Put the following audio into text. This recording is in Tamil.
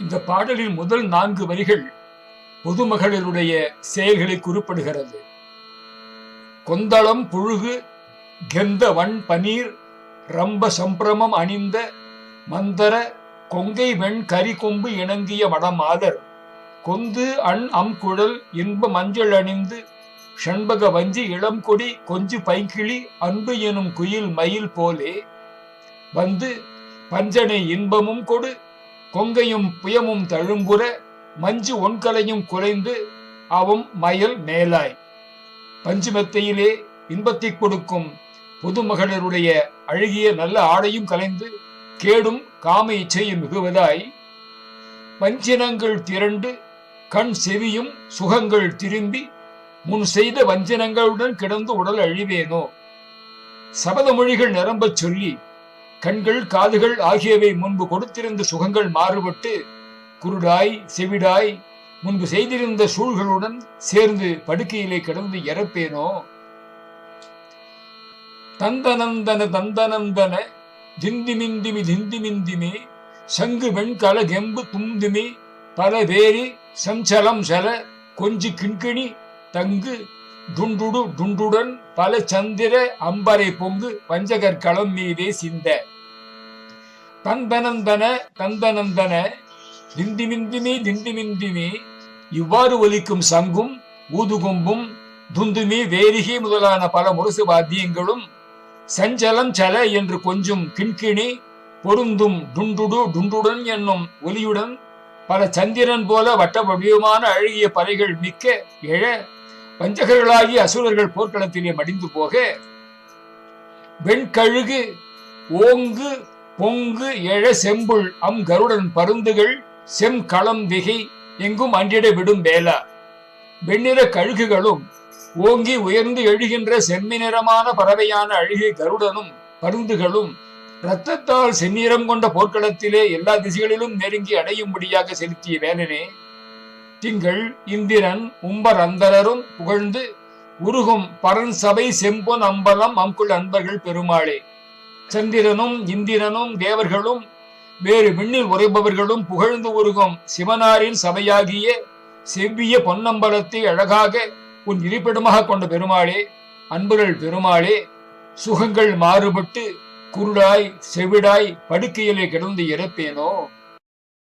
இந்த பாடலின் முதல் 4 வரிகள் பொதுமகளிருடைய செயல்களை குறிப்பிடுகிறது. கொந்தளம் புழுகு கெந்த வன் பனீர் ரம்ப சம்பிரமம் அணிந்த மந்தர கொங்கை வெண் கரி கொம்பு இணங்கிய வடமாதர் கொந்து அம் குழல் இன்ப மஞ்சள் அணிந்து ஷண்பக வஞ்சி இளம் கொடி கொஞ்சு பைங்கிளி அன்பு எனும் குயில் மயில் போலே வந்து பஞ்சனை இன்பமும் கொடு கொங்கையும் புயமும் தழும்புற மஞ்சு ஒன்கலையும் குறைந்து அவும் மயல் மேலாய். பஞ்சுமெத்தையிலே இன்பத்தை கொடுக்கும் பொதுமகளிருடைய அழகிய நல்ல ஆடையும் கலைந்து கேடும் காம இச்சையும் மிகுவதாய் வஞ்சினங்கள் திரண்டு கண் செவியும் சுகங்கள் திரும்பி முன் செய்த வஞ்சனங்களுடன் கிடந்து உடல் அழிவேனோ. சபத மொழிகள் நிரம்பச் சொல்லி கண்கள் காதுகள் ஆகியவை முன்பு கொடுத்திருந்த சுகங்கள் மாறுபட்டு குருடாய் செவிடாய் முன்பு செய்திருந்த சூழ்களுடன் சேர்ந்து படுக்கையிலே கிடந்து இறப்பேனோ. தந்தனந்தன தந்தனந்தன திந்திமிந்திமி திந்திமிந்திமே சங்கு வெண்கல கெம்பு துந்துமி பல வேரி சஞ்சலம் சல கொஞ்சு கிண்கிணி தங்கு துண்டுடு துண்டுடன் பல சந்திர அம்பரை பொங்கு வஞ்சகர் களம் மீதே சிந்த. தந்தனந்தன தந்தனந்தன திந்திமிந்திமி திந்திமிந்திமி இவ்வாறு ஒலிக்கும் சங்கும் ஊதுகும்பும் துந்துமி வேரிகி முதலான பல முரசு வாத்தியங்களும் சஞ்சலம் சல என்று கொஞ்சம் கிண்கிணி பொருந்தும் டுண்டுடு டுண்டுடன் என்னும் ஒலியுடன் பல சந்திரன் போல வட்ட வடிவமான அழகிய பறைகள் மிக்க எழ வஞ்சகர்களாகி அசுரர்கள் போர்க்களத்திலே மடிந்து போக வெண்கழுகு ஓங்கு பொங்கு எழ செம்புள் அம் கருடன் பருந்துகள் செம் களம் திகை எங்கும் அன்றிட விடும் வேலா. வெண்ணிற கழுகுகளும் ஓங்கி உயர்ந்து எழுகின்ற செம்மிநிறமான பறவையான அழகிய கருடனும் பருந்துகளும் இரத்தத்தால் செந்நிறம் கொண்ட போர்க்களத்திலே எல்லா திசைகளிலும் நெருங்கி அடையும்படியாக செலுத்திய வேலனே. திங்கள் இந்திரன் உம்பர் அந்தரரும் புகழ்ந்து உருகும் பரன் சபை செம்பொன் அம்பலம் அங்குள் அன்பர்கள் பெருமாளே. சந்திரனும் இந்திரனும் தேவர்களும் வேறு விண்ணில் உரைபவர்களும் புகழ்ந்து உருகும் சிவனாரின் சபையாகிய செவ்விய பொன்னம்பலத்தை அழகாக உன் இருப்பிடமாக கொண்ட பெருமாளே, அன்புகள் பெருமாளே, சுகங்கள் மாறுபட்டு குருடாய் செவிடாய் படுக்கையிலே கிடந்து இறப்பேனோ.